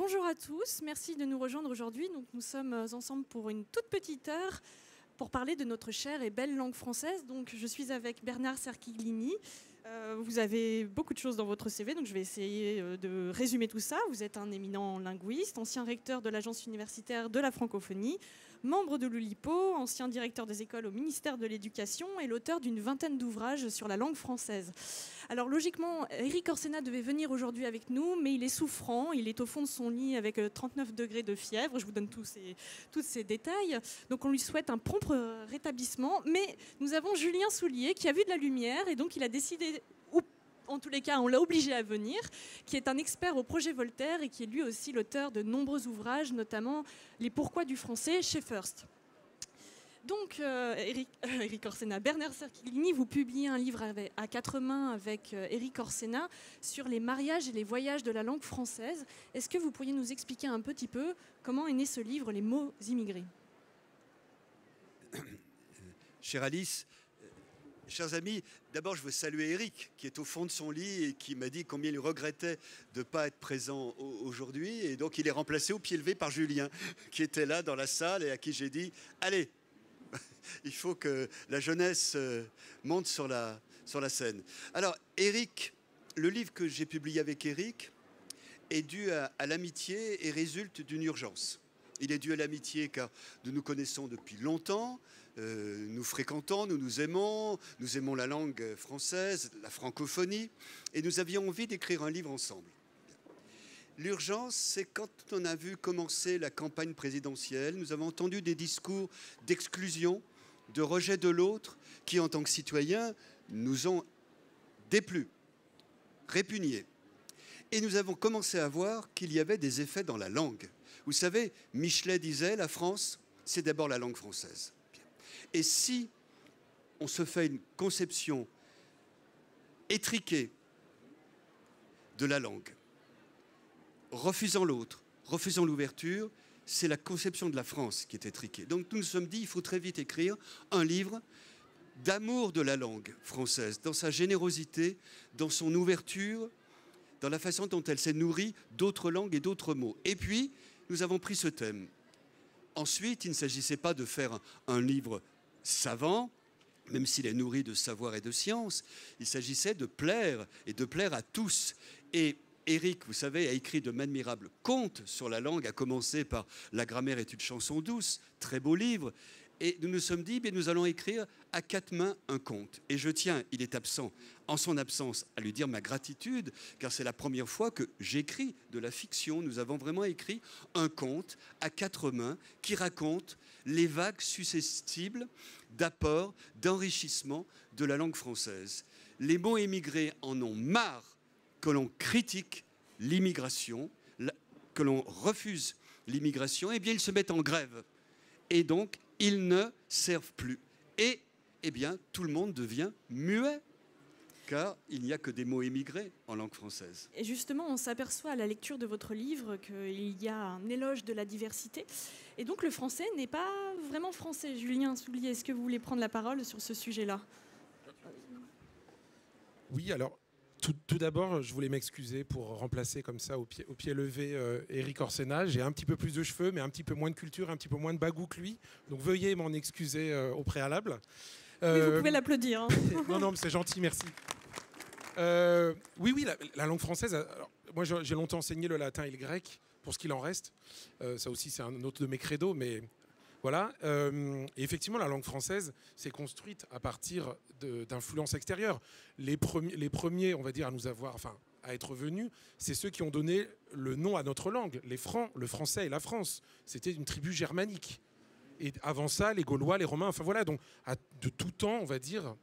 Bonjour à tous, merci de nous rejoindre aujourd'hui. Donc, nous sommes ensemble pour une toute petite heure pour parler de notre chère et belle langue française. Donc, je suis avec Bernard Cerchiglini. Vous avez beaucoup de choses dans votre CV, donc je vais essayer de résumer tout ça. Vous êtes un éminent linguiste, ancien recteur de l'Agence universitaire de la francophonie, membre de l'Oulipo, ancien directeur des écoles au ministère de l'Éducation et l'auteur d'une vingtaine d'ouvrages sur la langue française. Alors logiquement, Éric Orsena devait venir aujourd'hui avec nous, mais il est souffrant, il est au fond de son lit avec 39 degrés de fièvre, je vous donne tous ces détails. Donc on lui souhaite un prompt rétablissement, mais nous avons Julien Soulier qui a vu de la lumière et donc il a décidé, ou en tous les cas on l'a obligé à venir, qui est un expert au projet Voltaire et qui est lui aussi l'auteur de nombreux ouvrages, notamment Les Pourquoi du français chez First. Donc, Éric Orsena, Bernard Cerchiglini, vous publiez un livre à quatre mains avec Éric Orsena sur les mariages et les voyages de la langue française. Est-ce que vous pourriez nous expliquer un petit peu comment est né ce livre, Les mots immigrés? Chère Alice, chers amis, d'abord je veux saluer Éric qui est au fond de son lit et qui m'a dit combien il regrettait de ne pas être présent aujourd'hui. Et donc il est remplacé au pied levé par Julien qui était là dans la salle et à qui j'ai dit « Allez !» Il faut que la jeunesse monte sur la scène. Alors, Éric, le livre que j'ai publié avec Éric est dû à l'amitié et résulte d'une urgence. Il est dû à l'amitié car nous nous connaissons depuis longtemps, nous fréquentons, nous nous aimons la langue française, la francophonie, et nous avions envie d'écrire un livre ensemble. L'urgence, c'est quand on a vu commencer la campagne présidentielle, nous avons entendu des discours d'exclusion, de rejet de l'autre, qui, en tant que citoyens, nous ont déplu, répugnés. Et nous avons commencé à voir qu'il y avait des effets dans la langue. Vous savez, Michelet disait, la France, c'est d'abord la langue française. Et si on se fait une conception étriquée de la langue, refusant l'autre, refusant l'ouverture, c'est la conception de la France qui est étriquée. Donc nous nous sommes dit, il faut très vite écrire un livre d'amour de la langue française, dans sa générosité, dans son ouverture, dans la façon dont elle s'est nourrie d'autres langues et d'autres mots. Et puis, nous avons pris ce thème. Ensuite, il ne s'agissait pas de faire un livre savant, même s'il est nourri de savoir et de science. Il s'agissait de plaire, et de plaire à tous. Et Éric, vous savez, a écrit de m'admirables contes sur la langue, à commencer par La grammaire est une chanson douce, très beau livre. Et nous nous sommes dit, bien, nous allons écrire à quatre mains un conte. Et je tiens, il est absent, en son absence, à lui dire ma gratitude, car c'est la première fois que j'écris de la fiction. Nous avons vraiment écrit un conte à quatre mains qui raconte les vagues susceptibles d'apport, d'enrichissement de la langue française. Les mots émigrés en ont marre que l'on critique l'immigration, que l'on refuse l'immigration, eh bien, ils se mettent en grève. Et donc, ils ne servent plus. Et, eh bien, tout le monde devient muet, car il n'y a que des mots émigrés en langue française. Et justement, on s'aperçoit à la lecture de votre livre qu'il y a un éloge de la diversité. Et donc, le français n'est pas vraiment français. Julien Soulier, est-ce que vous voulez prendre la parole sur ce sujet-là? Oui, alors... Tout d'abord, je voulais m'excuser pour remplacer comme ça au pied levé Éric Orsena. J'ai un petit peu plus de cheveux, mais un petit peu moins de culture, un petit peu moins de bagou que lui. Donc veuillez m'en excuser au préalable. Oui, vous pouvez l'applaudir. Hein. Non, mais c'est gentil, merci. Oui, la langue française. Alors, moi, j'ai longtemps enseigné le latin et le grec, pour ce qu'il en reste. Ça aussi, c'est un autre de mes credos, mais... Voilà. Et effectivement, la langue française s'est construite à partir d'influences extérieures. Les premiers, on va dire, à nous avoir, enfin, à être venus, c'est ceux qui ont donné le nom à notre langue. Les Francs, le français et la France. C'était une tribu germanique. Et avant ça, les Gaulois, les Romains, enfin voilà. Donc, de tout temps, on va dire,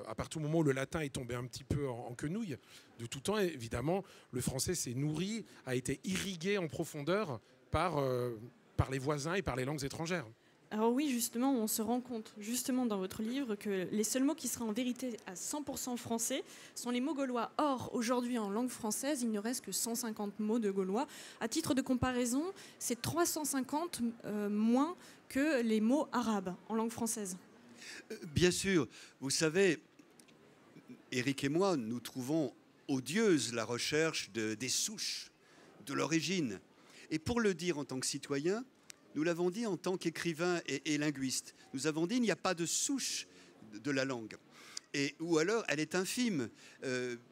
à partir du moment où le latin est tombé un petit peu en quenouille, de tout temps, évidemment, le français s'est nourri, a été irrigué en profondeur par les voisins et par les langues étrangères. Alors oui, justement, on se rend compte, justement, dans votre livre, que les seuls mots qui seraient en vérité à 100% français sont les mots gaulois. Or, aujourd'hui, en langue française, il ne reste que 150 mots de gaulois. À titre de comparaison, c'est 350 moins que les mots arabes en langue française. Bien sûr, vous savez, Éric et moi, nous trouvons odieuse la recherche des souches, de l'origine. Et pour le dire en tant que citoyen, nous l'avons dit en tant qu'écrivain et linguiste. Nous avons dit qu'il n'y a pas de souche de la langue. Ou alors, elle est infime.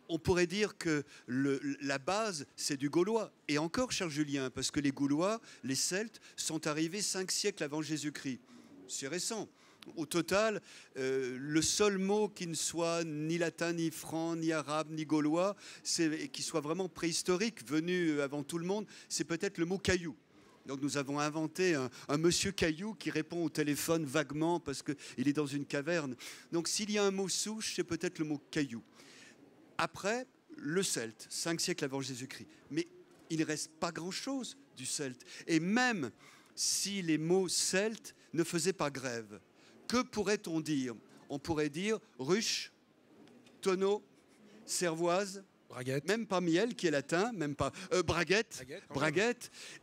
On pourrait dire que la base, c'est du gaulois. Et encore, cher Julien, parce que les Gaulois, les Celtes, sont arrivés 5 siècles avant Jésus-Christ. C'est récent. Au total, le seul mot qui ne soit ni latin, ni franc, ni arabe, ni gaulois, qui soit vraiment préhistorique, venu avant tout le monde, c'est peut-être le mot caillou. Donc nous avons inventé un monsieur Caillou qui répond au téléphone vaguement parce qu'il est dans une caverne. Donc s'il y a un mot souche, c'est peut-être le mot Caillou. Après, le celte, 5 siècles avant Jésus-Christ. Mais il ne reste pas grand-chose du celte. Et même si les mots celtes ne faisaient pas grève, que pourrait-on dire? On pourrait dire ruche, tonneau, cervoise, braguette. Même pas miel, qui est latin, même pas braguette.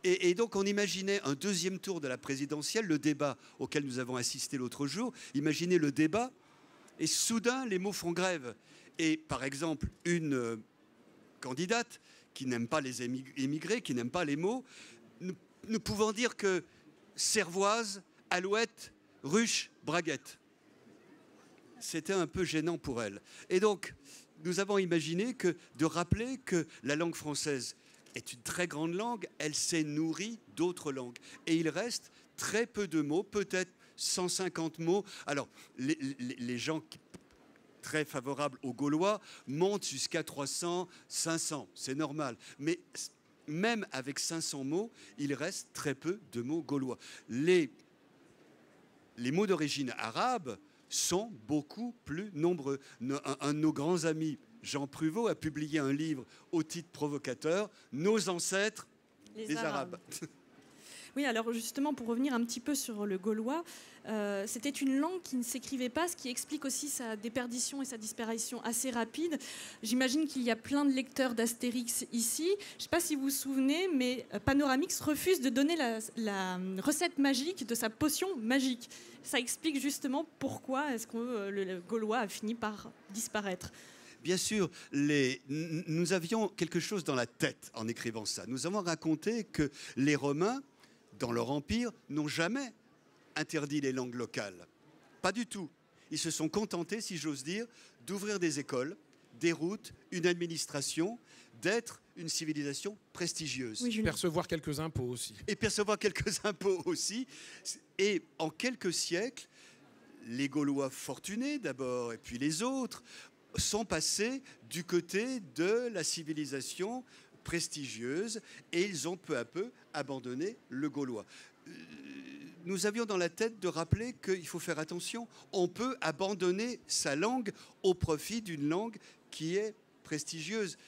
Et donc on imaginait un deuxième tour de la présidentielle, le débat auquel nous avons assisté l'autre jour. Imaginez le débat, et soudain les mots font grève. Et par exemple, une candidate qui n'aime pas les émigrés, qui n'aime pas les mots, ne pouvant dire que cervoise, alouette, ruche, braguette. C'était un peu gênant pour elle. Et donc, nous avons imaginé de rappeler que la langue française est une très grande langue, elle s'est nourrie d'autres langues. Et il reste très peu de mots, peut-être 150 mots. Alors, les gens très favorables aux Gaulois montent jusqu'à 300, 500, c'est normal. Mais même avec 500 mots, il reste très peu de mots gaulois. Les mots d'origine arabe sont beaucoup plus nombreux. Un de nos grands amis, Jean Pruvot, a publié un livre au titre provocateur, « Nos ancêtres, les Arabes ». Oui, alors justement, pour revenir un petit peu sur le gaulois, c'était une langue qui ne s'écrivait pas, ce qui explique aussi sa déperdition et sa disparition assez rapide. J'imagine qu'il y a plein de lecteurs d'Astérix ici. Je ne sais pas si vous vous souvenez, mais Panoramix refuse de donner la recette magique de sa potion magique. Ça explique justement pourquoi est-ce que le gaulois a fini par disparaître. Bien sûr, nous avions quelque chose dans la tête en écrivant ça. Nous avons raconté que les Romains, dans leur empire, n'ont jamais interdit les langues locales. Pas du tout. Ils se sont contentés, si j'ose dire, d'ouvrir des écoles, des routes, une administration, d'être une civilisation prestigieuse. Oui, percevoir quelques impôts aussi. Et percevoir quelques impôts aussi. Et en quelques siècles, les Gaulois fortunés d'abord, et puis les autres, sont passés du côté de la civilisation prestigieuse et ils ont peu à peu abandonné le gaulois. Nous avions dans la tête de rappeler qu'il faut faire attention. On peut abandonner sa langue au profit d'une langue qui est prestigieuse.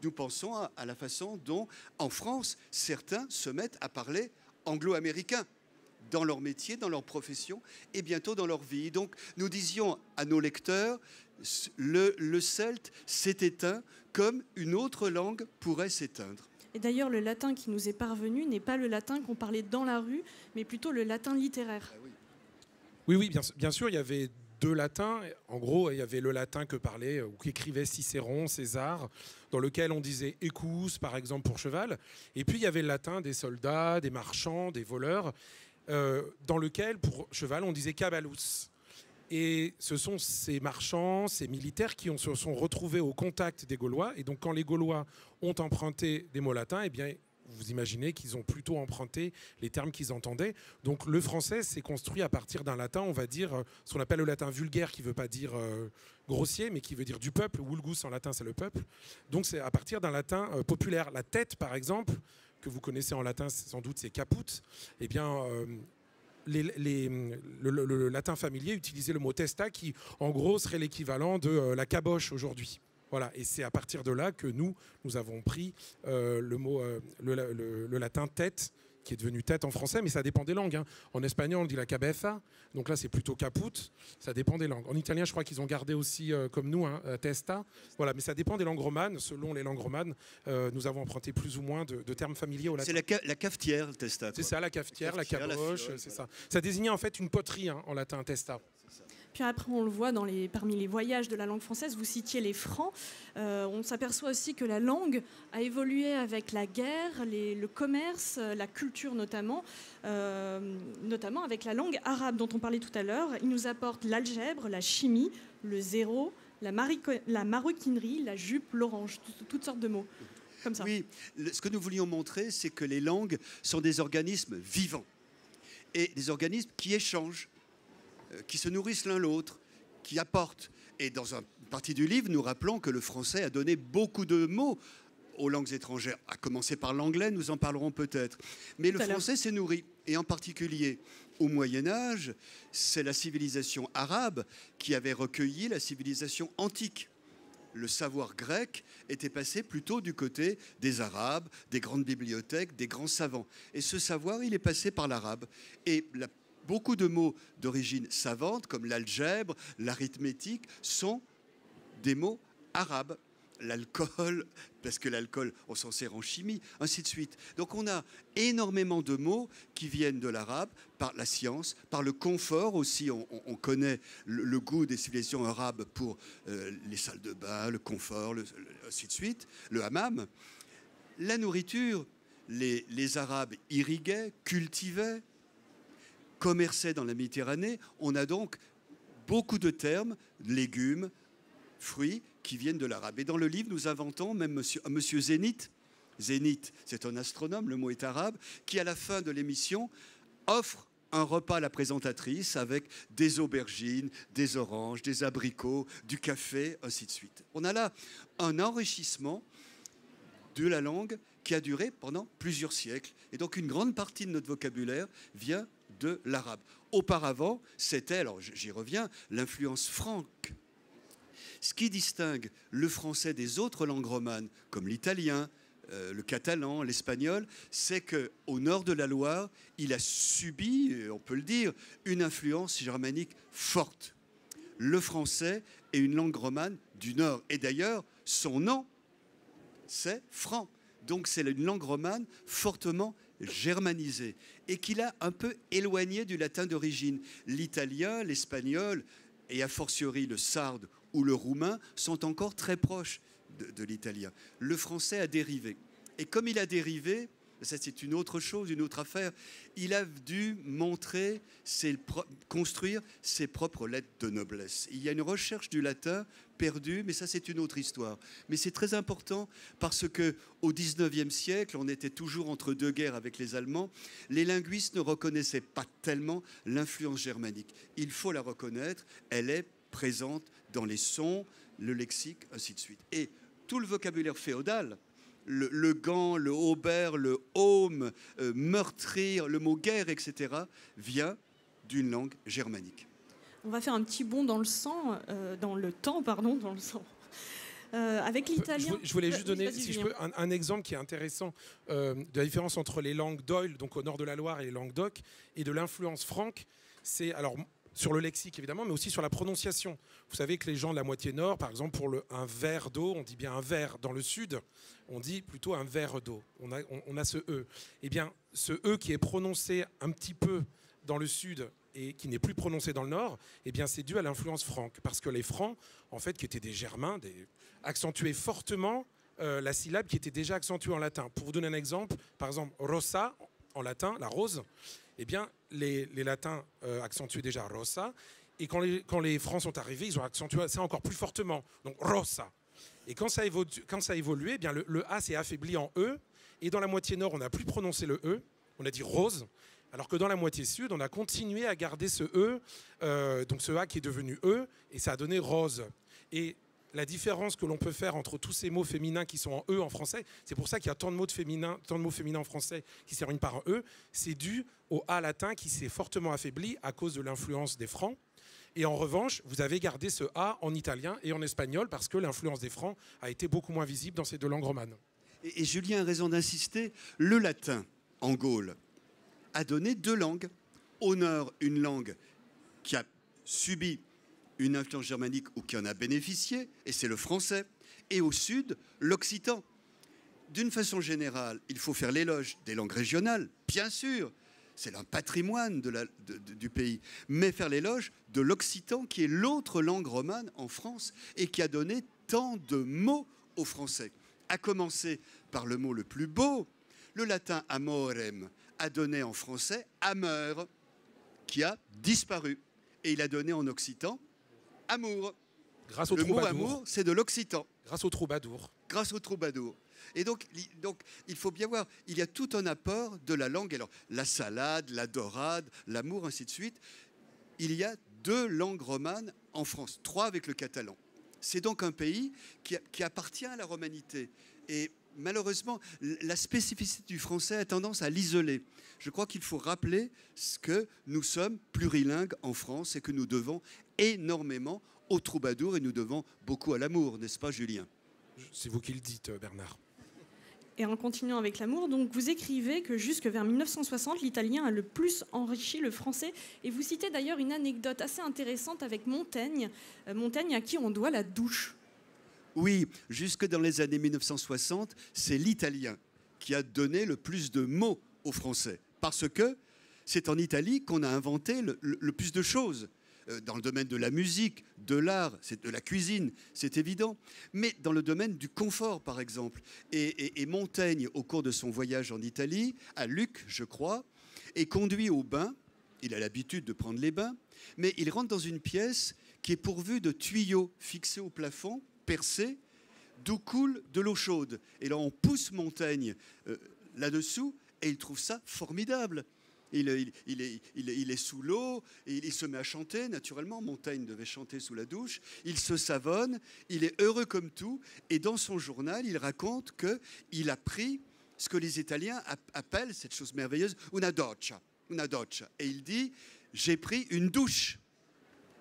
Nous pensons à la façon dont, en France, certains se mettent à parler anglo-américain dans leur métier, dans leur profession et bientôt dans leur vie. Donc nous disions à nos lecteurs, le celte s'est éteint comme une autre langue pourrait s'éteindre. Et d'ailleurs, le latin qui nous est parvenu n'est pas le latin qu'on parlait dans la rue, mais plutôt le latin littéraire. Ah oui. Oui, bien sûr, il y avait deux latins. En gros, il y avait le latin que parlait ou qu'écrivait Cicéron, César, dans lequel on disait écus, par exemple, pour cheval. Et puis, il y avait le latin des soldats, des marchands, des voleurs, dans lequel, pour cheval, on disait caballus. Et ce sont ces marchands, ces militaires qui se sont retrouvés au contact des Gaulois. Et donc, quand les Gaulois ont emprunté des mots latins, eh bien, vous imaginez qu'ils ont plutôt emprunté les termes qu'ils entendaient. Donc, le français s'est construit à partir d'un latin, on va dire, ce qu'on appelle le latin vulgaire, qui ne veut pas dire grossier, mais qui veut dire du peuple. Vulgus, en latin, c'est le peuple. Donc, c'est à partir d'un latin populaire. La tête, par exemple, que vous connaissez en latin, sans doute, c'est caput. Eh bien... le latin familier utilisait le mot testa qui, en gros, serait l'équivalent de la caboche aujourd'hui. Voilà, et c'est à partir de là que nous avons pris le mot, le latin tête, qui est devenu tête en français, mais ça dépend des langues. Hein. En espagnol, on dit la cabeza, donc là, c'est plutôt caput, ça dépend des langues. En italien, je crois qu'ils ont gardé aussi, comme nous, testa. Voilà, mais ça dépend des langues romanes. Selon les langues romanes, nous avons emprunté plus ou moins de termes familiers au latin. C'est la cafetière, le testa. C'est ça, la cafetière, la caboche, c'est ça. Ça désignait en fait une poterie en latin, testa. Puis après, on le voit parmi les voyages de la langue française, vous citiez les francs. On s'aperçoit aussi que la langue a évolué avec la guerre, le commerce, la culture notamment avec la langue arabe dont on parlait tout à l'heure. Il nous apporte l'algèbre, la chimie, le zéro, la maroquinerie, la jupe, l'orange, toutes sortes de mots. Comme ça. Oui, ce que nous voulions montrer, c'est que les langues sont des organismes vivants et des organismes qui échangent, qui se nourrissent l'un l'autre, qui apportent. Et dans une partie du livre, nous rappelons que le français a donné beaucoup de mots aux langues étrangères, à commencer par l'anglais, nous en parlerons peut-être. Mais le français s'est nourri, et en particulier au Moyen-Âge, c'est la civilisation arabe qui avait recueilli la civilisation antique. Le savoir grec était passé plutôt du côté des Arabes, des grandes bibliothèques, des grands savants. Et ce savoir, il est passé par l'arabe. Et beaucoup de mots d'origine savante, comme l'algèbre, l'arithmétique, sont des mots arabes. L'alcool, parce que l'alcool, on s'en sert en chimie, ainsi de suite. Donc on a énormément de mots qui viennent de l'arabe, par la science, par le confort aussi. On connaît le goût des civilisations arabes pour les salles de bain, le confort, ainsi de suite, le hammam. La nourriture, les Arabes irriguaient, cultivaient, commerçaient dans la Méditerranée. On a donc beaucoup de termes, légumes, fruits, qui viennent de l'arabe. Et dans le livre, nous inventons même monsieur Zénith. Zénith, c'est un astronome, le mot est arabe, qui à la fin de l'émission offre un repas à la présentatrice avec des aubergines, des oranges, des abricots, du café, ainsi de suite. On a là un enrichissement de la langue qui a duré pendant plusieurs siècles. Et donc une grande partie de notre vocabulaire vient de l'arabe. Auparavant, c'était, alors j'y reviens, l'influence franque. Ce qui distingue le français des autres langues romanes, comme l'italien, le catalan, l'espagnol, c'est qu'au nord de la Loire, il a subi, on peut le dire, une influence germanique forte. Le français est une langue romane du nord. Et d'ailleurs, son nom, c'est franc. Donc c'est une langue romane fortement germanisée et qu'il a un peu éloigné du latin d'origine. L'italien, l'espagnol et a fortiori le sarde ou le roumain sont encore très proches de l'italien. Le français a dérivé. Et comme il a dérivé, ça c'est une autre chose, une autre affaire, il a dû construire ses propres lettres de noblesse. Il y a une recherche du latin perdue, mais ça c'est une autre histoire. Mais c'est très important parce qu'au XIXe siècle, on était toujours entre deux guerres avec les Allemands. Les linguistes ne reconnaissaient pas tellement l'influence germanique. Il faut la reconnaître, elle est présente dans les sons, le lexique, ainsi de suite. Et tout le vocabulaire féodal, le gant, le haubert, le haume, meurtrir, le mot guerre, etc., vient d'une langue germanique. On va faire un petit bond dans le sang, dans le temps. Avec l'italien. Je voulais juste donner, si je peux, un exemple qui est intéressant de la différence entre les langues d'Oil, donc au nord de la Loire, et les langues d'Oc, et de l'influence franque. C'est alors sur le lexique évidemment, mais aussi sur la prononciation. Vous savez que les gens de la moitié nord, par exemple, pour un verre d'eau, on dit bien un verre. Dans le sud, on dit plutôt un verre d'eau. On a ce E. Eh bien, ce E qui est prononcé un petit peu dans le sud et qui n'est plus prononcé dans le nord, eh bien, c'est dû à l'influence franque. Parce que les Francs, en fait, qui étaient des Germains, accentuaient fortement la syllabe qui était déjà accentuée en latin. Pour vous donner un exemple, par exemple, rosa, en latin, la rose, eh bien, les latins accentuaient déjà rosa. Et quand les Francs sont arrivés, ils ont accentué ça encore plus fortement. Donc, rosa. Et quand ça a évolué, eh bien, le A s'est affaibli en E. Et dans la moitié nord, on n'a plus prononcé le E. On a dit rose. Alors que dans la moitié sud, on a continué à garder ce E. Donc, ce A qui est devenu E. Et ça a donné rose. Et la différence que l'on peut faire entre tous ces mots féminins qui sont en E en français, c'est pour ça qu'il y a tant de mots féminins en français qui se terminent par un E, c'est dû au A latin qui s'est fortement affaibli à cause de l'influence des Francs. Et en revanche, vous avez gardé ce A en italien et en espagnol parce que l'influence des Francs a été beaucoup moins visible dans ces deux langues romanes. Et Julien a raison d'insister, le latin en Gaule a donné deux langues. Au nord, une langue qui a subi une influence germanique ou qui en a bénéficié, et c'est le français. Et au sud, l'occitan. D'une façon générale, il faut faire l'éloge des langues régionales, bien sûr. c'est un patrimoine du pays, mais faire l'éloge de l'occitan, qui est l'autre langue romane en France et qui a donné tant de mots aux Français. À commencer par le mot le plus beau, le latin amorem a donné en français ameur, qui a disparu. Et il a donné en occitan amour. Grâce au le mot troubadour. amour, c'est de l'occitan. Grâce au troubadour. Grâce au troubadour. Et donc, il faut bien voir, il y a tout un apport de la langue. Alors, la salade, la dorade, l'amour, ainsi de suite. Il y a 2 langues romanes en France, 3 avec le catalan. C'est donc un pays qui appartient à la romanité. Et malheureusement, la spécificité du français a tendance à l'isoler. Je crois qu'il faut rappeler que nous sommes plurilingues en France et que nous devons énormément au troubadour et nous devons beaucoup à l'amour, n'est-ce pas, Julien? C'est vous qui le dites, Bernard. Et en continuant avec l'amour, donc vous écrivez que jusque vers 1960, l'italien a le plus enrichi le français. Et vous citez d'ailleurs une anecdote assez intéressante avec Montaigne, Montaigne à qui on doit la douche. Oui, jusque dans les années 1960, c'est l'italien qui a donné le plus de mots aux Français. Parce que c'est en Italie qu'on a inventé le plus de choses. Dans le domaine de la musique, de l'art, de la cuisine, c'est évident. Mais dans le domaine du confort, par exemple. Et Montaigne, au cours de son voyage en Italie, à Lucques, je crois, est conduit au bain. Il a l'habitude de prendre les bains. Mais il rentre dans une pièce qui est pourvue de tuyaux fixés au plafond, percés, d'où coule de l'eau chaude. Et là, on pousse Montaigne là-dessous et il trouve ça formidable. Il est sous l'eau, et il se met à chanter, naturellement. Montaigne devait chanter sous la douche. Il se savonne, il est heureux comme tout. Et dans son journal, il raconte qu'il a pris ce que les Italiens appellent, cette chose merveilleuse, una doccia. Una doccia. Et il dit, j'ai pris une douche.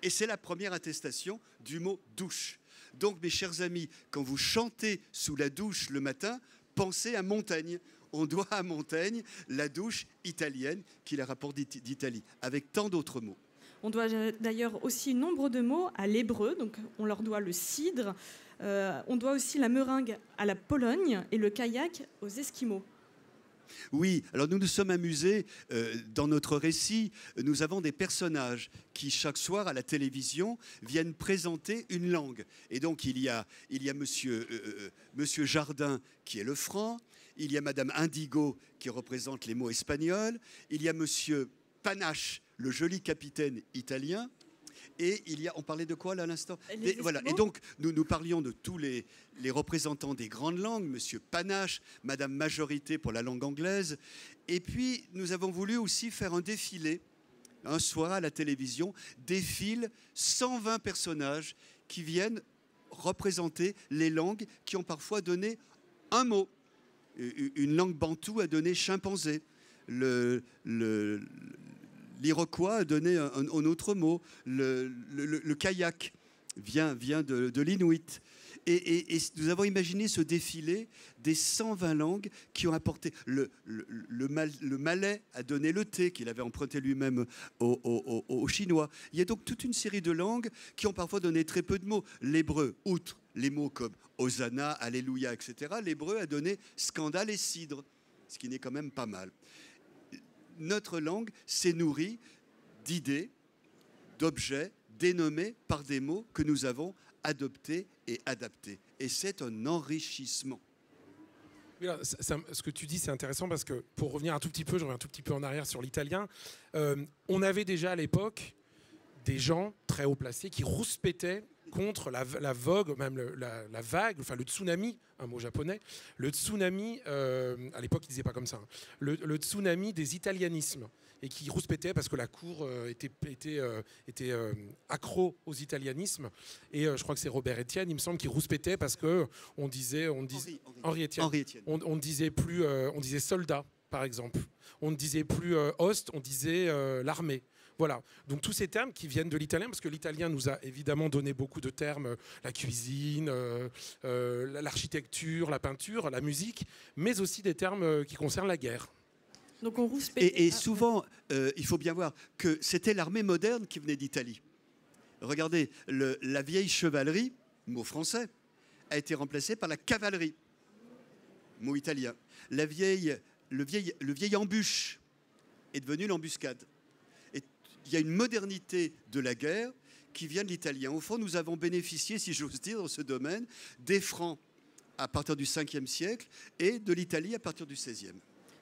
Et c'est la première attestation du mot douche. Donc, mes chers amis, quand vous chantez sous la douche le matin, pensez à Montaigne. On doit à Montaigne la douche italienne qu'il rapporte d'Italie, avec tant d'autres mots. On doit d'ailleurs aussi nombre de mots à l'hébreu, donc on leur doit le cidre. On doit aussi la meringue à la Pologne et le kayak aux Esquimaux. Oui, alors nous nous sommes amusés dans notre récit. Nous avons des personnages qui, chaque soir à la télévision, viennent présenter une langue. Et donc, il y a monsieur Jardin, qui est le franc. Il y a Madame Indigo, qui représente les mots espagnols. Il y a Monsieur Panache, le joli capitaine italien. Et on parlait de quoi là à l'instant? Voilà. Et donc, nous parlions de tous les représentants des grandes langues, Monsieur Panache, Madame Majorité pour la langue anglaise. Et puis, nous avons voulu aussi faire un défilé. Un soir à la télévision, défilent 120 personnages qui viennent représenter les langues qui ont parfois donné un mot. Une langue bantoue a donné chimpanzé. L'Iroquois a donné un autre mot. Le kayak vient de l'Inuit. Et nous avons imaginé ce défilé des 120 langues qui ont apporté. Le malais a donné le thé qu'il avait emprunté lui-même aux Chinois. Il y a donc toute une série de langues qui ont parfois donné très peu de mots. L'hébreu, outre les mots comme Hosanna, Alléluia, etc., l'hébreu a donné scandale et cidre, ce qui n'est quand même pas mal. Notre langue s'est nourrie d'idées, d'objets dénommés par des mots que nous avons adoptés et adaptés. Et c'est un enrichissement. Oui, là, ce que tu dis, c'est intéressant parce que, pour revenir un tout petit peu, je reviens un tout petit peu en arrière sur l'italien, on avait déjà à l'époque des gens très haut placés qui rouspétaient contre la vogue, même la vague, enfin le tsunami, un mot japonais, le tsunami, à l'époque ils disaient pas comme ça, hein, le tsunami des italianismes, et qui rouspétaient parce que la cour était accro aux italianismes, et je crois que c'est Robert Etienne, il me semble, qui rouspétait parce que on disait Henri Etienne. On disait plus, on disait soldat par exemple, on ne disait plus host, on disait l'armée. Voilà, donc tous ces termes qui viennent de l'italien, parce que l'italien nous a évidemment donné beaucoup de termes, la cuisine, l'architecture, la peinture, la musique, mais aussi des termes qui concernent la guerre. Donc on et souvent, il faut bien voir que c'était l'armée moderne qui venait d'Italie. Regardez, la vieille chevalerie, mot français, a été remplacée par la cavalerie, mot italien. Le vieil embûche est devenue l'embuscade. Et il y a une modernité de la guerre qui vient de l'italien. Au fond, nous avons bénéficié, si j'ose dire, dans ce domaine, des Francs à partir du 5e siècle et de l'Italie à partir du 16e.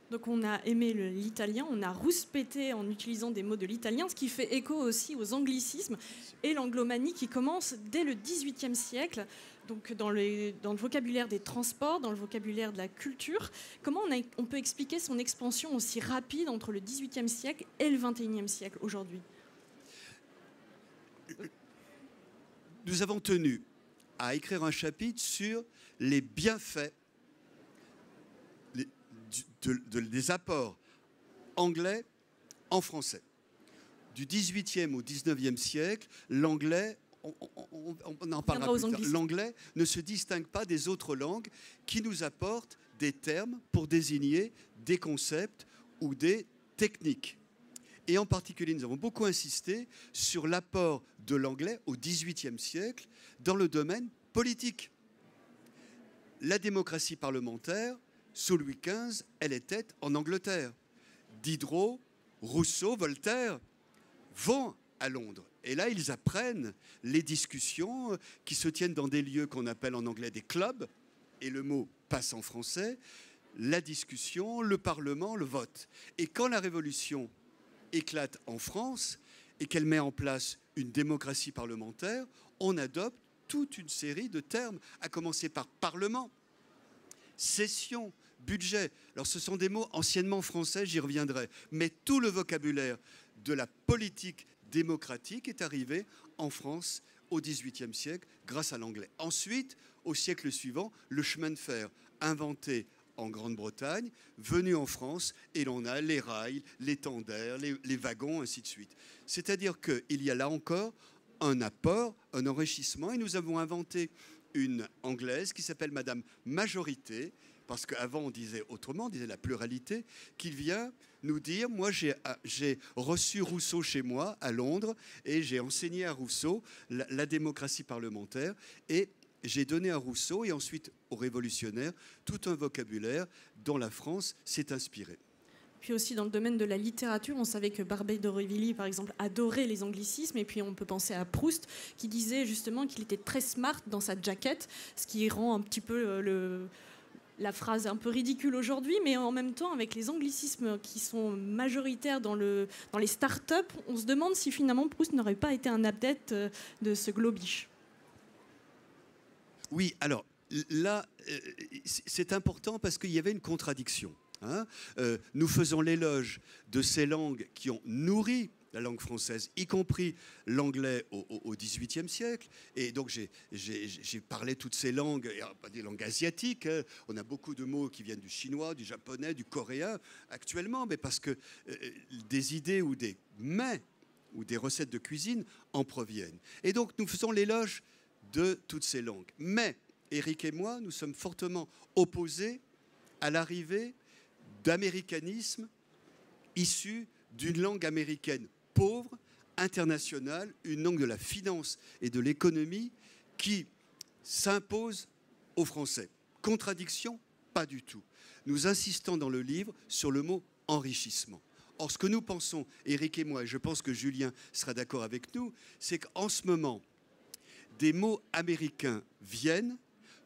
Donc on a aimé l'italien, on a rouspété en utilisant des mots de l'italien, ce qui fait écho aussi aux anglicismes et l'anglomanie qui commence dès le XVIIIe siècle, donc dans le vocabulaire des transports, dans le vocabulaire de la culture. Comment on peut expliquer son expansion aussi rapide entre le XVIIIe siècle et le XXIe siècle aujourd'hui ? Nous avons tenu à écrire un chapitre sur les bienfaits des apports anglais en français. Du 18e au 19e siècle, l'anglais, on en parlera plus tard, l'anglais ne se distingue pas des autres langues qui nous apportent des termes pour désigner des concepts ou des techniques. Et en particulier, nous avons beaucoup insisté sur l'apport de l'anglais au XVIIIe siècle dans le domaine politique. La démocratie parlementaire, sous Louis XV, elle était en Angleterre. Diderot, Rousseau, Voltaire vont à Londres. Et là, ils apprennent les discussions qui se tiennent dans des lieux qu'on appelle en anglais des clubs, et le mot passe en français, la discussion, le Parlement, le vote. Et quand la Révolution éclate en France et qu'elle met en place une démocratie parlementaire, on adopte toute une série de termes, à commencer par parlement, session, budget. Alors ce sont des mots anciennement français, j'y reviendrai, mais tout le vocabulaire de la politique démocratique est arrivé en France au XVIIIe siècle grâce à l'anglais. Ensuite, au siècle suivant, le chemin de fer inventé en Grande-Bretagne, venu en France, et l'on a les rails, les tenders, les wagons, ainsi de suite. C'est-à-dire qu'il y a là encore un apport, un enrichissement, et nous avons inventé une anglaise qui s'appelle Madame Majorité, parce qu'avant on disait autrement, on disait la pluralité, qui vient nous dire, moi j'ai reçu Rousseau chez moi à Londres, et j'ai enseigné à Rousseau la démocratie parlementaire, et j'ai donné à Rousseau et ensuite aux révolutionnaires tout un vocabulaire dont la France s'est inspirée. Puis aussi dans le domaine de la littérature, on savait que Barbey d'Aurevilly, par exemple, adorait les anglicismes. Et puis on peut penser à Proust, qui disait justement qu'il était très smart dans sa jaquette, ce qui rend un petit peu la phrase un peu ridicule aujourd'hui. Mais en même temps, avec les anglicismes qui sont majoritaires dans les start-up, on se demande si finalement Proust n'aurait pas été un adepte de ce globish. Oui, alors là, c'est important parce qu'il y avait une contradiction. Nous faisons l'éloge de ces langues qui ont nourri la langue française, y compris l'anglais au XVIIIe siècle. Et donc j'ai parlé toutes ces langues, pas des langues asiatiques. On a beaucoup de mots qui viennent du chinois, du japonais, du coréen actuellement, mais parce que des idées ou des mets ou des recettes de cuisine en proviennent. Et donc nous faisons l'éloge de toutes ces langues. Mais Éric et moi, nous sommes fortement opposés à l'arrivée d'américanisme issu d'une langue américaine pauvre, internationale, une langue de la finance et de l'économie qui s'impose aux Français. Contradiction? Pas du tout. Nous insistons dans le livre sur le mot enrichissement. Or, ce que nous pensons, Éric et moi, et je pense que Julien sera d'accord avec nous, c'est qu'en ce moment, des mots américains viennent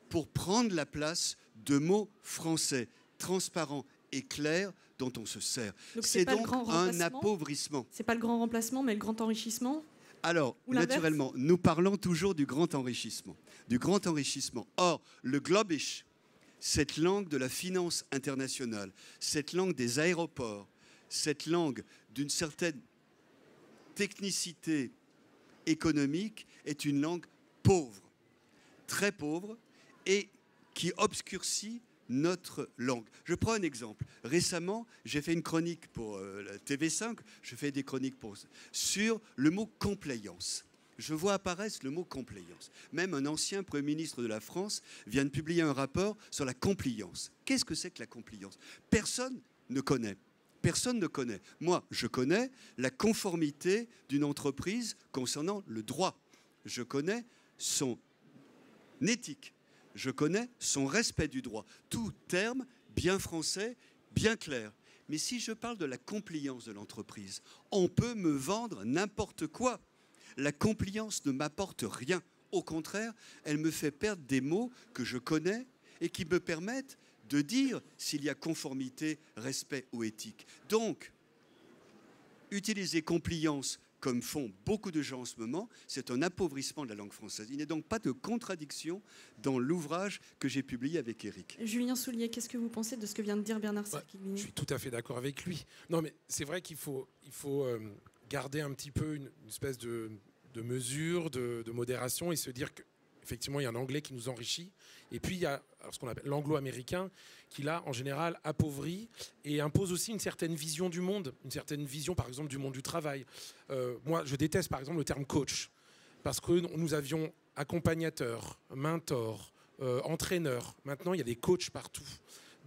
pour prendre la place de mots français, transparents et clairs, dont on se sert. C'est donc un appauvrissement. C'est pas le grand remplacement, mais le grand enrichissement? Alors, naturellement, nous parlons toujours du grand enrichissement. Du grand enrichissement. Or, le globish, cette langue de la finance internationale, cette langue des aéroports, cette langue d'une certaine technicité économique, est une langue pauvre, très pauvre, et qui obscurcit notre langue. Je prends un exemple. Récemment, j'ai fait une chronique pour la TV5, je fais des chroniques sur le mot compliance. Je vois apparaître le mot compliance. Même un ancien Premier ministre de la France vient de publier un rapport sur la compliance. Qu'est-ce que c'est que la compliance? Personne ne connaît. Personne ne connaît. Moi, je connais la conformité d'une entreprise concernant le droit. Je connais son éthique. Je connais son respect du droit. Tout terme bien français, bien clair. Mais si je parle de la compliance de l'entreprise, on peut me vendre n'importe quoi. La compliance ne m'apporte rien. Au contraire, elle me fait perdre des mots que je connais et qui me permettent de dire s'il y a conformité, respect ou éthique. Donc, utiliser compliance comme font beaucoup de gens en ce moment, c'est un appauvrissement de la langue française. Il n'est donc pas de contradiction dans l'ouvrage que j'ai publié avec Éric. Julien Soulier, qu'est-ce que vous pensez de ce que vient de dire Bernard Cerquiglini? Je suis tout à fait d'accord avec lui. Non, mais c'est vrai qu'il faut garder un petit peu une espèce de mesure, de modération et se dire qu'effectivement, il y a un anglais qui nous enrichit. Et puis, il y a ce qu'on appelle l'anglo-américain qui, là, en général, appauvrit et impose aussi une certaine vision du monde, une certaine vision, par exemple, du monde du travail. Moi, je déteste, par exemple, le terme coach parce que nous avions accompagnateur, mentor, entraîneur. Maintenant, il y a des coachs partout.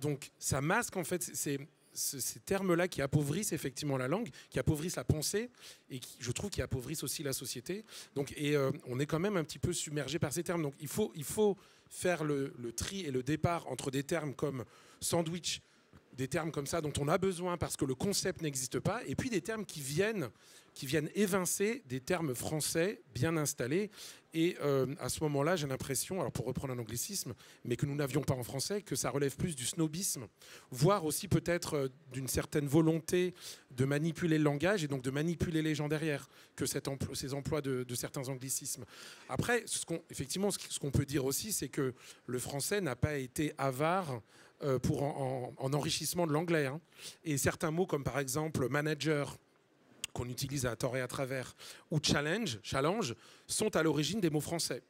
Donc, ça masque, en fait, ces termes-là qui appauvrissent effectivement la langue, qui appauvrissent la pensée et qui, je trouve, qui appauvrissent aussi la société. Donc, on est quand même un petit peu submergé par ces termes. Donc, il faut faire le tri et le départ entre des termes comme sandwich, des termes comme ça dont on a besoin parce que le concept n'existe pas, et puis des termes qui viennent évincer des termes français bien installés. Et à ce moment-là, j'ai l'impression, alors pour reprendre un anglicisme, mais que nous n'avions pas en français, que ça relève plus du snobisme, voire aussi peut-être d'une certaine volonté de manipuler le langage et donc de manipuler les gens derrière, que ces emplois de certains anglicismes. Après, effectivement, ce qu'on peut dire aussi, c'est que le français n'a pas été avare en enrichissement de l'anglais. Hein. Et certains mots comme par exemple manager, qu'on utilise à tort et à travers, ou challenge, sont à l'origine des mots français.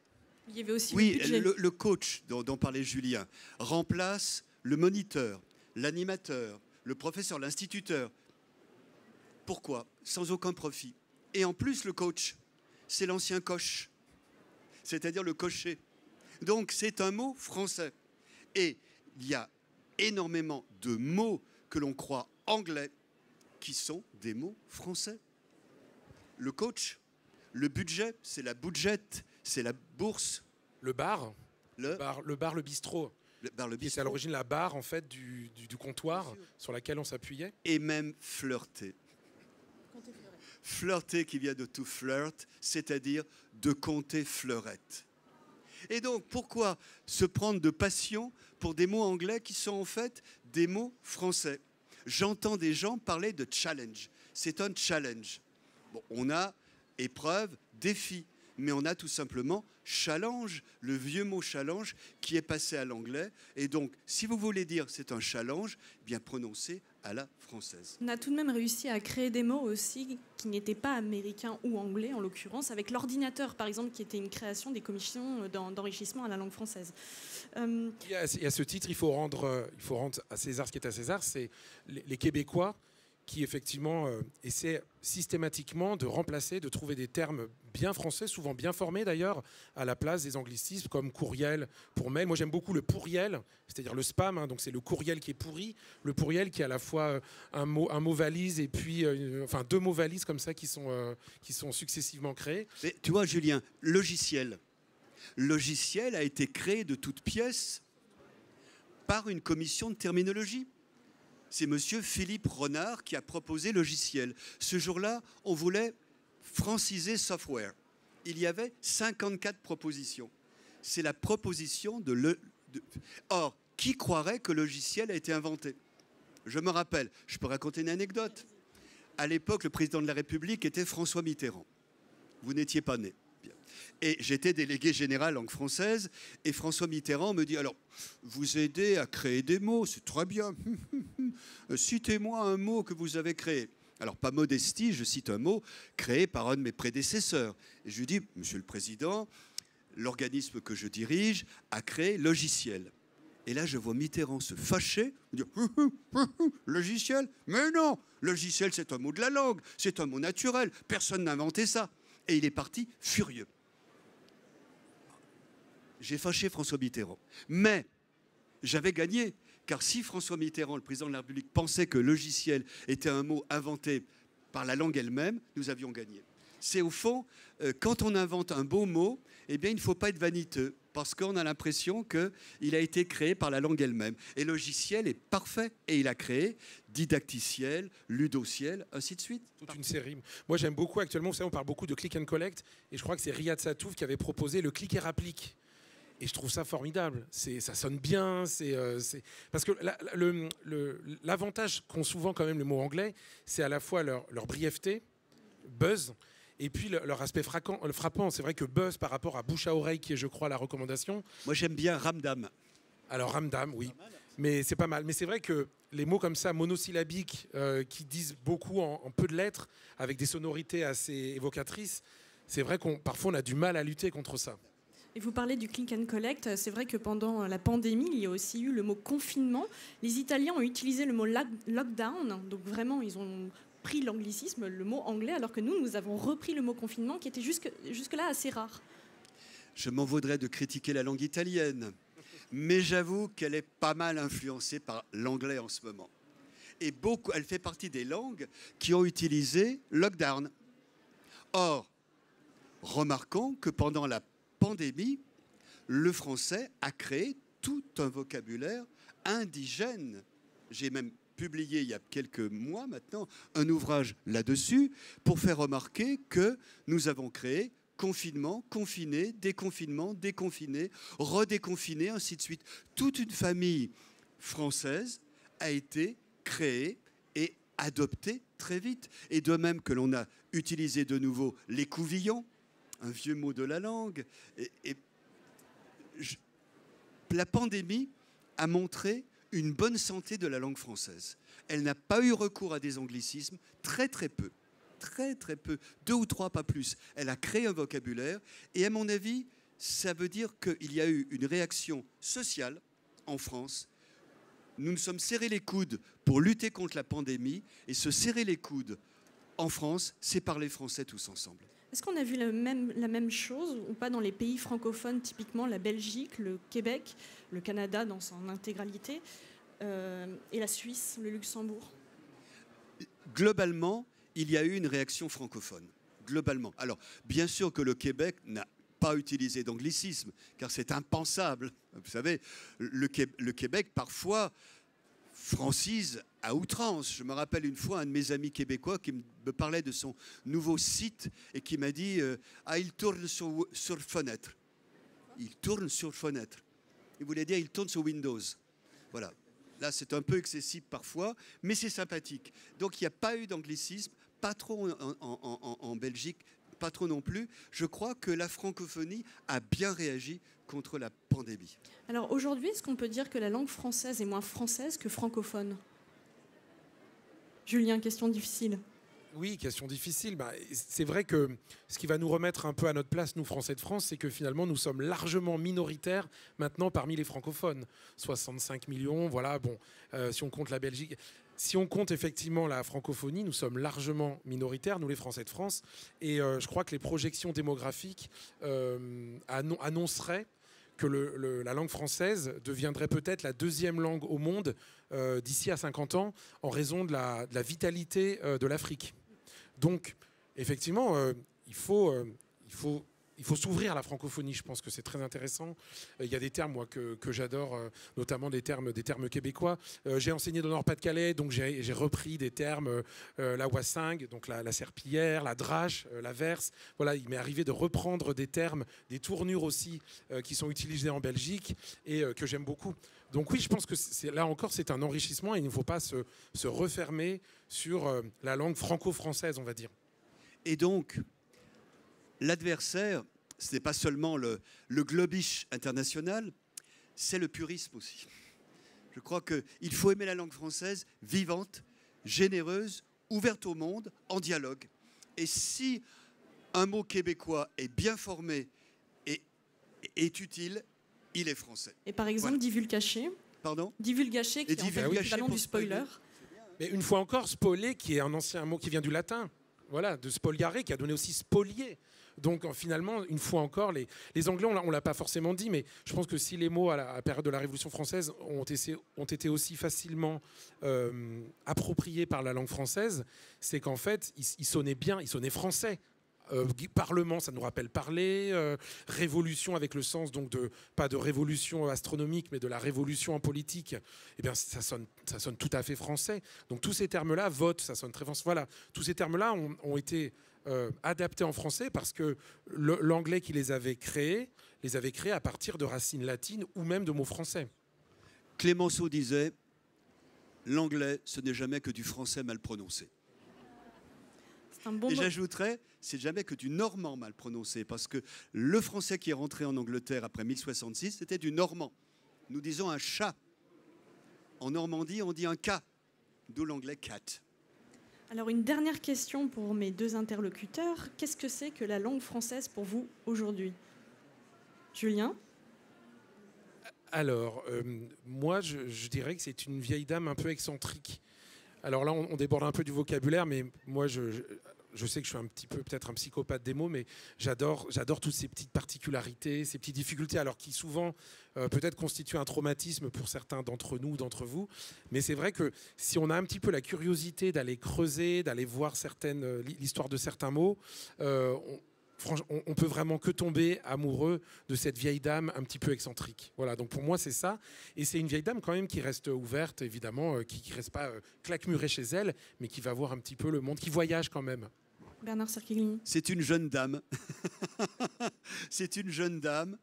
Il y avait aussi le coach dont parlait Julien remplace le moniteur, l'animateur, le professeur, l'instituteur. Pourquoi? Sans aucun profit. Et en plus, le coach, c'est l'ancien coche, c'est-à-dire le cocher. Donc, c'est un mot français. Et il y a énormément de mots que l'on croit anglais qui sont des mots français. Le coach, le budget, c'est la budgette, c'est la bourse. Le bar, le bistrot. C'est à l'origine la barre en fait du comptoir sur laquelle on s'appuyait. Et même flirter. Flirter qui vient de to flirt, c'est-à-dire de compter fleurette. Et donc, pourquoi se prendre de passion pour des mots anglais qui sont en fait des mots français? J'entends des gens parler de challenge. C'est un challenge. Bon, on a épreuve, défi, mais on a tout simplement challenge, le vieux mot challenge qui est passé à l'anglais. Et donc, si vous voulez dire c'est un challenge, bien prononcé à la française. On a tout de même réussi à créer des mots aussi qui n'étaient pas américains ou anglais, en l'occurrence, avec l'ordinateur, par exemple, qui était une création des commissions d'enrichissement à la langue française. Et à ce titre, il faut rendre à César ce qui est à César. C'est les Québécois qui, effectivement, essaient systématiquement de remplacer, de trouver des termes bien français, souvent bien formés d'ailleurs, à la place des anglicismes comme courriel pour mail. Moi, j'aime beaucoup le pourriel, c'est-à-dire le spam, hein, donc c'est le courriel qui est pourri, le pourriel qui est à la fois un mot valise et puis deux mots valises comme ça qui sont successivement créés. Mais tu vois, Julien, logiciel a été créé de toutes pièces par une commission de terminologie. C'est monsieur Philippe Renard qui a proposé logiciel. Ce jour-là, on voulait franciser software. Il y avait 54 propositions. C'est la proposition Or, qui croirait que logiciel a été inventé? Je me rappelle, je peux raconter une anecdote. À l'époque, le président de la République était François Mitterrand. Vous n'étiez pas né. Et j'étais délégué général langue française et François Mitterrand me dit « Alors, vous aidez à créer des mots, c'est très bien. Citez-moi un mot que vous avez créé. » Alors, pas modestie, je cite un mot créé par un de mes prédécesseurs. Et je lui dis « Monsieur le Président, l'organisme que je dirige a créé logiciel. » Et là, je vois Mitterrand se fâcher, me dire « Logiciel? Mais non, logiciel, c'est un mot de la langue, c'est un mot naturel, personne n'a inventé ça. » Et il est parti furieux. J'ai fâché François Mitterrand. Mais j'avais gagné, car si François Mitterrand, le président de la République, pensait que logiciel était un mot inventé par la langue elle-même, nous avions gagné. C'est au fond, quand on invente un beau mot, eh bien, il ne faut pas être vaniteux, parce qu'on a l'impression qu'il a été créé par la langue elle-même. Et le logiciel est parfait, et il a créé didacticiel, ludociel, ainsi de suite. Toute une série. Moi, j'aime beaucoup actuellement, vous savez, on parle beaucoup de click and collect, et je crois que c'est Riyad Satouf qui avait proposé le click et rapplique. Et je trouve ça formidable. Ça sonne bien. Parce que l'avantage qu'ont souvent quand même les mots anglais, c'est à la fois leur brièveté, buzz, et puis leur aspect frappant. C'est vrai que buzz par rapport à bouche à oreille, qui est, je crois, la recommandation. Moi, j'aime bien ramdam. Alors ramdam, oui. Mais c'est pas mal. Mais c'est vrai que les mots comme ça, monosyllabiques, qui disent beaucoup en peu de lettres, avec des sonorités assez évocatrices, c'est vrai parfois on a du mal à lutter contre ça. Et vous parlez du click and collect. C'est vrai que pendant la pandémie, il y a aussi eu le mot confinement. Les Italiens ont utilisé le mot lockdown. Donc vraiment, ils ont pris l'anglicisme, le mot anglais, alors que nous avons repris le mot confinement, qui était jusque-là assez rare. Je m'en vaudrais de critiquer la langue italienne, mais j'avoue qu'elle est pas mal influencée par l'anglais en ce moment. Et elle fait partie des langues qui ont utilisé lockdown. Or, remarquons que pendant la pandémie, le français a créé tout un vocabulaire indigène. J'ai même publié il y a quelques mois maintenant un ouvrage là-dessus pour faire remarquer que nous avons créé confinement, confiné, déconfinement, déconfiné, redéconfiné, ainsi de suite. Toute une famille française a été créée et adoptée très vite. Et de même que l'on a utilisé de nouveau les couvillons, un vieux mot de la langue. La pandémie a montré une bonne santé de la langue française. Elle n'a pas eu recours à des anglicismes, très peu, 2 ou 3, pas plus. Elle a créé un vocabulaire et à mon avis, ça veut dire qu'il y a eu une réaction sociale en France. Nous nous sommes serrés les coudes pour lutter contre la pandémie et se serrer les coudes en France, c'est parler français tous ensemble. Est-ce qu'on a vu la même chose ou pas dans les pays francophones, typiquement la Belgique, le Québec, le Canada dans son intégralité, et la Suisse, le Luxembourg? Globalement, il y a eu une réaction francophone. Globalement. Alors, bien sûr que le Québec n'a pas utilisé d'anglicisme, car c'est impensable. Vous savez, le Québec, parfois, francise à outrance. Je me rappelle une fois un de mes amis québécois qui me parlait de son nouveau site et qui m'a dit il tourne sur fenêtre. Il tourne sur fenêtre. Il voulait dire il tourne sur Windows. Voilà. Là, c'est un peu excessif parfois, mais c'est sympathique. Donc, il n'y a pas eu d'anglicisme, pas trop en Belgique, pas trop non plus. Je crois que la francophonie a bien réagi contre la pandémie. Alors aujourd'hui, est-ce qu'on peut dire que la langue française est moins française que francophone? Julien, question difficile. Oui, question difficile. C'est vrai que ce qui va nous remettre un peu à notre place, nous, Français de France, c'est que finalement, nous sommes largement minoritaires maintenant parmi les francophones. 65 millions, voilà, bon, si on compte la Belgique. Si on compte effectivement la francophonie, nous sommes largement minoritaires, nous les Français de France. Et je crois que les projections démographiques annonceraient que la langue française deviendrait peut-être la deuxième langue au monde d'ici à 50 ans en raison de la vitalité de l'Afrique. Donc, effectivement, il faut s'ouvrir à la francophonie. Je pense que c'est très intéressant. Il y a des termes moi, que j'adore, notamment des termes québécois. J'ai enseigné dans le Nord-Pas-de-Calais, donc j'ai repris des termes, la wassingue, donc la serpillière, la drache, la verse. Voilà, il m'est arrivé de reprendre des termes, des tournures aussi, qui sont utilisées en Belgique et que j'aime beaucoup. Donc oui, je pense que là encore, c'est un enrichissement et il ne faut pas se refermer sur la langue franco-française, on va dire. Et donc, l'adversaire, ce n'est pas seulement le globish international, c'est le purisme aussi. Je crois qu'il faut aimer la langue française vivante, généreuse, ouverte au monde, en dialogue. Et si un mot québécois est bien formé et est utile, il est français. Et par exemple, voilà. Divulgaché. Pardon ? Divulgaché, qui est en fait l'équivalent du spoiler. Mais une fois encore, spoiler, qui est un ancien mot qui vient du latin. Voilà, de spoliare, qui a donné aussi spolier. Donc finalement, une fois encore, les Anglais, on ne l'a pas forcément dit, mais je pense que si les mots à la période de la Révolution française ont été aussi facilement appropriés par la langue française, c'est qu'en fait, ils sonnaient bien, ils sonnaient français. Parlement, ça nous rappelle parler. Révolution avec le sens donc pas de révolution astronomique, mais de la révolution en politique. Eh bien, ça sonne tout à fait français. Donc tous ces termes-là, vote, ça sonne très français. Voilà, tous ces termes-là ont été adaptés en français parce que l'anglais qui les avait créés à partir de racines latines ou même de mots français. Clémenceau disait « L'anglais, ce n'est jamais que du français mal prononcé ». Et j'ajouterais, c'est jamais que du normand mal prononcé, parce que le français qui est rentré en Angleterre après 1066, c'était du normand. Nous disons un chat. En Normandie, on dit un cas, d'où l'anglais cat. Alors une dernière question pour mes deux interlocuteurs. Qu'est-ce que c'est que la langue française pour vous aujourd'hui? Julien? Alors, moi, je dirais que c'est une vieille dame un peu excentrique. Alors là, on déborde un peu du vocabulaire, mais moi, je sais que je suis un petit peu peut-être un psychopathe des mots, mais j'adore toutes ces petites particularités, ces petites difficultés, alors qui souvent peut-être constituent un traumatisme pour certains d'entre nous, d'entre vous. Mais c'est vrai que si on a un petit peu la curiosité d'aller creuser, d'aller voir l'histoire de certains mots, on peut vraiment que tomber amoureux de cette vieille dame un petit peu excentrique. Voilà, donc pour moi c'est ça. Et c'est une vieille dame quand même qui reste ouverte, évidemment, qui ne reste pas claquemurée chez elle, mais qui va voir un petit peu le monde, qui voyage quand même. Bernard Cerquiglini. C'est une jeune dame. C'est une jeune dame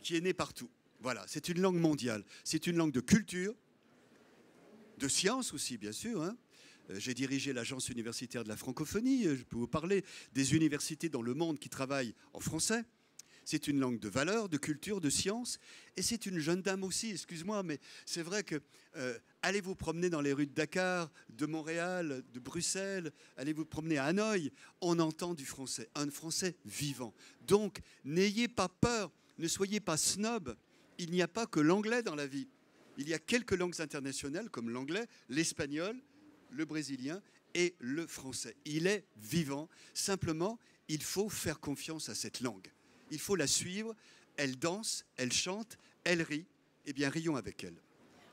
qui est née partout. Voilà, c'est une langue mondiale. C'est une langue de culture, de science aussi, bien sûr, hein. J'ai dirigé l'agence universitaire de la francophonie. Je peux vous parler des universités dans le monde qui travaillent en français. C'est une langue de valeur, de culture, de science. Et c'est une jeune dame aussi, excuse-moi, mais c'est vrai que allez vous promener dans les rues de Dakar, de Montréal, de Bruxelles, allez vous promener à Hanoï, on entend du français, un français vivant. Donc, n'ayez pas peur, ne soyez pas snob. Il n'y a pas que l'anglais dans la vie. Il y a quelques langues internationales comme l'anglais, l'espagnol, le brésilien et le français. Il est vivant. Simplement, il faut faire confiance à cette langue. Il faut la suivre. Elle danse, elle chante, elle rit. Eh bien, rions avec elle.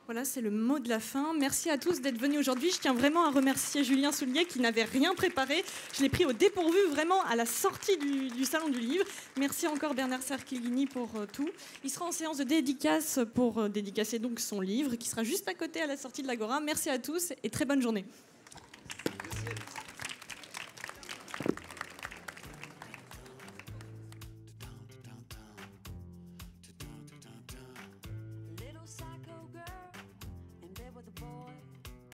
Voilà, c'est le mot de la fin. Merci à tous d'être venus aujourd'hui. Je tiens vraiment à remercier Julien Soulier qui n'avait rien préparé. Je l'ai pris au dépourvu vraiment à la sortie du Salon du Livre. Merci encore Bernard Cerquiglini pour tout. Il sera en séance de dédicace pour dédicacer donc son livre qui sera juste à côté à la sortie de l'Agora. Merci à tous et très bonne journée.